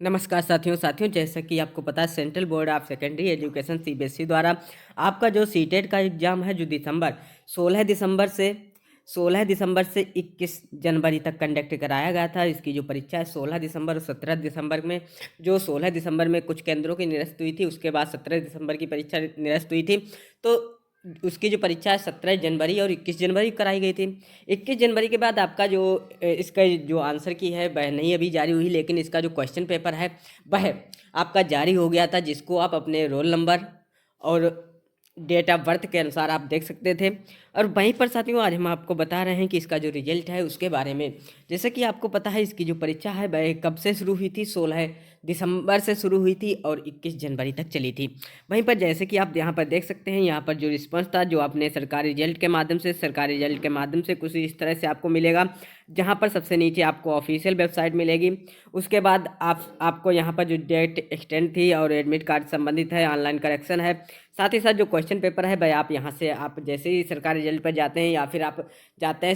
नमस्कार साथियों जैसा कि आपको पता है central board of secondary education CBSE द्वारा आपका जो सीटेट का एग्ज़ाम है जो 16 दिसंबर से 21 जनवरी तक कंडक्ट कराया गया था। इसकी जो परीक्षा है 16 दिसंबर और 17 दिसंबर में, जो 16 दिसंबर में कुछ केंद्रों की निरस्त हुई थी, उसके बाद 17 दिसंबर की परीक्षा निरस्त हुई थी। तो उसकी जो परीक्षा है 17 जनवरी और 21 जनवरी को कराई गई थी। 21 जनवरी के बाद आपका जो इसका जो आंसर की है वह नहीं अभी जारी हुई, लेकिन इसका जो क्वेश्चन पेपर है वह आपका जारी हो गया था, जिसको आप अपने रोल नंबर और डेट ऑफ बर्थ के अनुसार आप देख सकते थे। और वहीं पर साथियों आज हम आपको बता रहे हैं कि इसका जो रिजल्ट है उसके बारे में। जैसे कि आपको पता है इसकी जो परीक्षा है वह कब से शुरू हुई थी, 16 दिसंबर से शुरू हुई थी और 21 जनवरी तक चली थी। वहीं पर जैसे कि आप यहाँ पर देख सकते हैं, यहाँ पर जो रिस्पॉन्स था जो आपने सरकारी रिजल्ट के माध्यम से कुछ इस तरह से आपको मिलेगा, जहाँ पर सबसे नीचे आपको ऑफिशियल वेबसाइट मिलेगी। उसके बाद आपको यहाँ पर जो डेट एक्सटेंड थी और एडमिट कार्ड संबंधित है, ऑनलाइन करेक्शन है, साथ ही साथ जो क्वेश्चन पेपर है भाई आप यहाँ से आप जैसे ही सरकारी रिजल्ट पर जाते हैं या फिर आप जाते हैं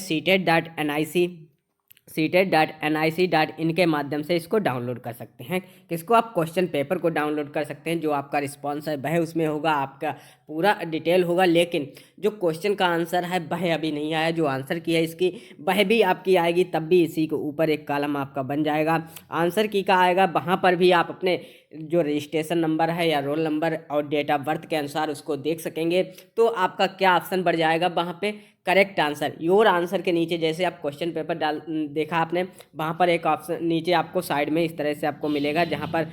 CTET.NIC.in के माध्यम से इसको डाउनलोड कर सकते हैं। किसको? आप क्वेश्चन पेपर को डाउनलोड कर सकते हैं। जो आपका रिस्पॉन्स है वह उसमें होगा, आपका पूरा डिटेल होगा, लेकिन जो क्वेश्चन का आंसर है वह अभी नहीं आया। जो आंसर की है इसकी वह भी आपकी आएगी, तब भी इसी के ऊपर एक कॉलम आपका बन जाएगा, आंसर की का आएगा। वहाँ पर भी आप अपने जो रजिस्ट्रेशन नंबर है या रोल नंबर और डेट ऑफ बर्थ के अनुसार उसको देख सकेंगे। तो आपका क्या ऑप्शन बढ़ जाएगा वहाँ पे? Correct answer. योर आंसर के नीचे जैसे आप क्वेश्चन पेपर देखा आपने, वहाँ पर एक ऑप्शन नीचे आपको साइड में इस तरह से आपको मिलेगा, जहाँ पर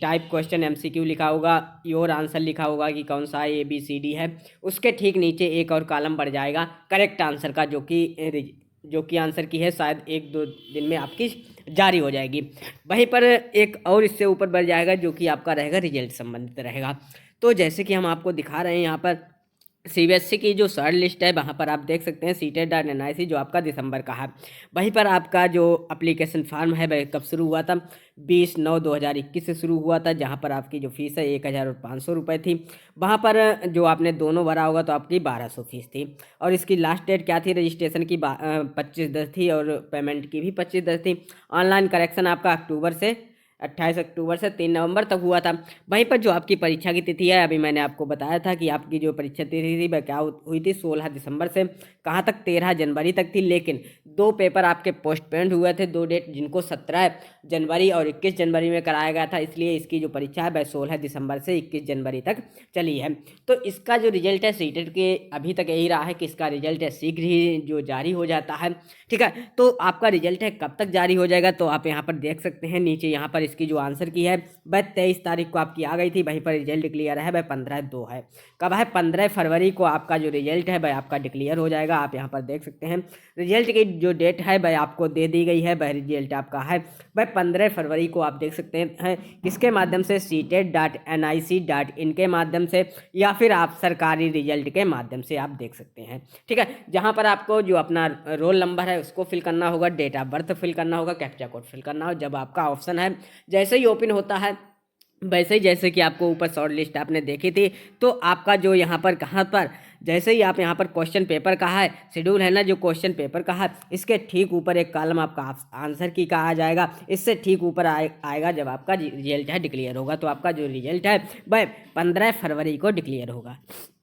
टाइप क्वेश्चन MCQ लिखा होगा, योर आंसर लिखा होगा कि कौन सा ABCD है। उसके ठीक नीचे एक और कॉलम बढ़ जाएगा करेक्ट आंसर का, जो कि आंसर की है शायद 1-2 दिन में आपकी जारी हो जाएगी। वहीं पर एक और इससे ऊपर बढ़ जाएगा जो कि आपका रहेगा रिजल्ट संबंधित रहेगा। तो जैसे कि हम आपको दिखा रहे हैं यहाँ पर CBSE की जो शॉर्ट लिस्ट है वहाँ पर आप देख सकते हैं CTET.NIC जो आपका दिसंबर का है। वहीं पर आपका जो एप्लीकेशन फॉर्म है वह कब शुरू हुआ था? 20/9/2021 से शुरू हुआ था, जहाँ पर आपकी जो फीस है 1500 रुपये थी। वहाँ पर जो आपने दोनों भरा होगा तो आपकी 1200 फीस थी। और इसकी लास्ट डेट क्या थी? रजिस्ट्रेशन की 25/10 थी और पेमेंट की भी 25/10 थी। ऑनलाइन करेक्शन आपका 28 अक्टूबर से 3 नवंबर तक हुआ था। वहीं पर जो आपकी परीक्षा की तिथि है, अभी मैंने आपको बताया था कि आपकी जो परीक्षा तिथि थी वह क्या हुई थी, 16 दिसंबर से कहाँ तक, 13 जनवरी तक थी। लेकिन 2 पेपर आपके पोस्टपोन्ड हुए थे, 2 डेट, जिनको 17 जनवरी और 21 जनवरी में कराया गया था। इसलिए इसकी जो परीक्षा है वह 16 दिसंबर से 21 जनवरी तक चली है। तो इसका जो रिजल्ट है सीटेट के अभी तक यही रहा है कि इसका रिजल्ट है शीघ्र ही जो जारी हो जाता है। ठीक है, तो आपका रिजल्ट है कब तक जारी हो जाएगा, तो आप यहाँ पर देख सकते हैं नीचे, यहाँ पर इसकी जो आंसर की है वह 23 तारीख को आपकी आ गई थी। वहीं पर रिजल्ट क्लियर है वह 15/2 है। कब है? 15 फरवरी को आपका जो रिजल्ट है वह आपका डिक्लेयर हो जाएगा। आप यहाँ पर देख सकते हैं रिजल्ट की जो डेट है वह आपको दे दी गई है। वह रिजल्ट आपका है वह 15 फरवरी को आप देख सकते हैं। किसके माध्यम से? CTET.NIC.in के माध्यम से, या फिर आप सरकारी रिजल्ट के माध्यम से आप देख सकते हैं। ठीक है, जहाँ पर आपको जो अपना रोल नंबर है उसको फिल करना होगा, डेट ऑफ बर्थ फिल करना होगा, कैप्चा कोड फिल करना होगा। जब आपका ऑप्शन है जैसे ही ओपन होता है वैसे ही, जैसे कि आपको ऊपर शॉर्ट लिस्ट आपने देखी थी, तो आपका जो यहाँ पर कहाँ पर जैसे ही आप यहाँ पर क्वेश्चन पेपर का है शेड्यूल है ना, जो क्वेश्चन पेपर का है, इसके ठीक ऊपर एक कॉलम आपका आंसर की का आ जाएगा। इससे ठीक ऊपर आएगा जब आपका रिजल्ट है डिक्लेयर होगा। तो आपका जो रिजल्ट है वह 15 फरवरी को डिक्लेयर होगा।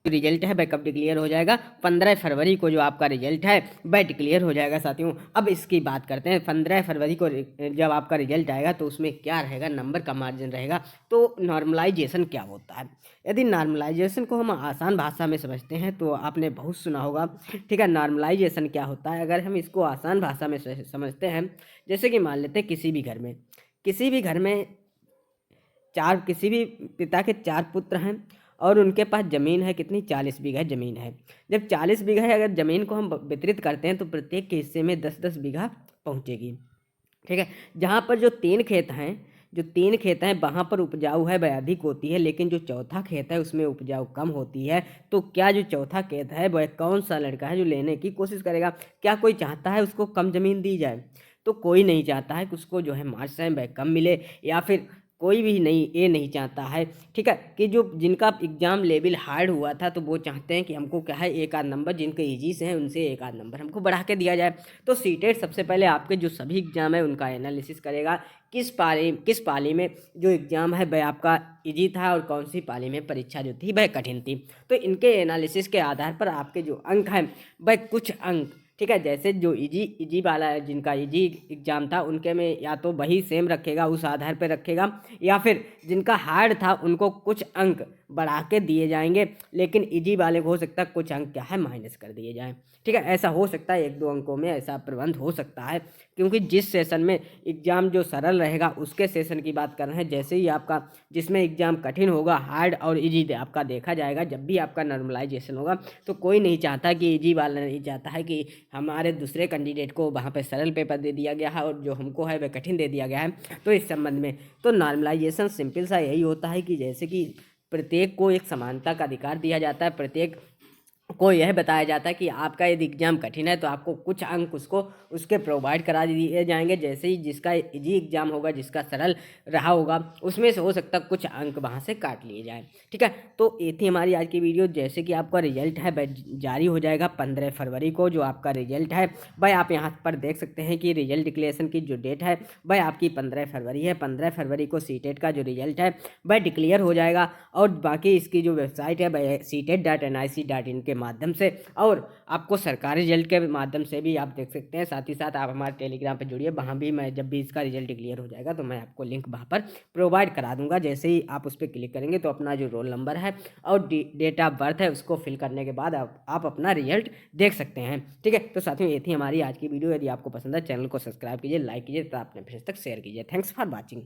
रिजल्ट है वह कब डिक्लेयर हो जाएगा? 15 फरवरी को जो आपका रिजल्ट है वह डिक्लेयर हो जाएगा साथियों। अब इसकी बात करते हैं, 15 फरवरी को जब आपका रिजल्ट आएगा तो उसमें क्या रहेगा, नंबर का मार्जिन रहेगा। तो नॉर्मलाइजेशन क्या होता है? यदि नॉर्मलाइजेशन को हम आसान भाषा में समझते हैं तो आपने बहुत सुना होगा। ठीक है, नॉर्मलाइजेशन क्या होता है? अगर हम इसको आसान भाषा में समझते हैं, जैसे कि मान लेते हैं किसी भी घर में किसी भी पिता के 4 पुत्र हैं और उनके पास ज़मीन है कितनी, 40 बीघा ज़मीन है। जब 40 बीघा है, अगर ज़मीन को हम वितरित करते हैं तो प्रत्येक के हिस्से में 10-10 बीघा पहुंचेगी। ठीक है, जहाँ पर जो 3 खेत हैं वहाँ पर उपजाऊ है वह अधिक होती है, लेकिन जो चौथा खेत है उसमें उपजाऊ कम होती है। तो क्या जो चौथा खेत है वह कौन सा लड़का है जो लेने की कोशिश करेगा? क्या कोई चाहता है उसको कम ज़मीन दी जाए? तो कोई नहीं चाहता है कि उसको जो है मार्क्स है वह कम मिले, या फिर कोई भी नहीं ये नहीं चाहता है, ठीक है, कि जो जिनका एग्ज़ाम लेवल हार्ड हुआ था तो वो चाहते हैं कि हमको क्या है एक आध नंबर जिनके ईजी से हैं उनसे एक आध नंबर हमको बढ़ा के दिया जाए। तो सीटेट सबसे पहले आपके जो सभी एग्ज़ाम है उनका एनालिसिस करेगा, किस पाली में जो एग्ज़ाम है वह आपका ईजी था और कौन सी पाली में परीक्षा जो थी वह कठिन थी। तो इनके एनालिसिस के आधार पर आपके जो अंक हैं वह कुछ अंक, ठीक है, जैसे जो इजी वाला है जिनका इजी एग्ज़ाम था उनके में या तो वही सेम रखेगा उस आधार पर रखेगा, या फिर जिनका हार्ड था उनको कुछ अंक बढ़ा के दिए जाएंगे, लेकिन इजी वाले को हो सकता है कुछ अंक क्या है माइनस कर दिए जाएं, ठीक है। ऐसा हो सकता है, एक दो अंकों में ऐसा प्रबंध हो सकता है, क्योंकि जिस सेशन में एग्ज़ाम जो सरल रहेगा उसके सेशन की बात कर रहे हैं। जैसे ही आपका जिसमें एग्ज़ाम कठिन होगा, हार्ड और इजी आपका देखा जाएगा, जब भी आपका नॉर्मलाइजेशन होगा तो कोई नहीं चाहता कि इजी वाला नहीं चाहता है कि हमारे दूसरे कैंडिडेट को वहाँ पे सरल पेपर दे दिया गया है और जो हमको है वह कठिन दे दिया गया है। तो इस संबंध में तो नॉर्मलाइजेशन सिंपल सा यही होता है कि जैसे कि प्रत्येक को एक समानता का अधिकार दिया जाता है, प्रत्येक को यह बताया जाता है कि आपका यदि एग्ज़ाम कठिन है तो आपको कुछ अंक उसको उसके प्रोवाइड करा दिए जाएंगे। जैसे ही जिसका इजी एग्ज़ाम होगा, जिसका सरल रहा होगा, उसमें से हो सकता है कुछ अंक वहाँ से काट लिए जाएं, ठीक है। तो ये थी हमारी आज की वीडियो। जैसे कि आपका रिजल्ट है वह जारी हो जाएगा 15 फरवरी को, जो आपका रिजल्ट है वह आप यहाँ पर देख सकते हैं कि रिजल्ट डिक्लेरेशन की जो डेट है वह आपकी 15 फरवरी है। 15 फरवरी को सीटेट का जो रिजल्ट है वह डिक्लेयर हो जाएगा, और बाकी इसकी जो वेबसाइट है वह CTET.nic.in के माध्यम से, और आपको सरकारी रिजल्ट के माध्यम से भी आप देख सकते हैं। साथ ही साथ आप हमारे टेलीग्राम पे जुड़िए, वहाँ भी मैं जब भी इसका रिजल्ट क्लियर हो जाएगा तो मैं आपको लिंक वहाँ पर प्रोवाइड करा दूंगा। जैसे ही आप उस पर क्लिक करेंगे तो अपना जो रोल नंबर है और डेट ऑफ बर्थ है उसको फिल करने के बाद आप अपना रिजल्ट देख सकते हैं, ठीक है। तो साथियों ये थी हमारी आज की वीडियो। यदि आपको पसंद है चैनल को सब्सक्राइब कीजिए, लाइक कीजिए तथा अपने फ्रेंड्स तक शेयर कीजिए। Thanks for watching.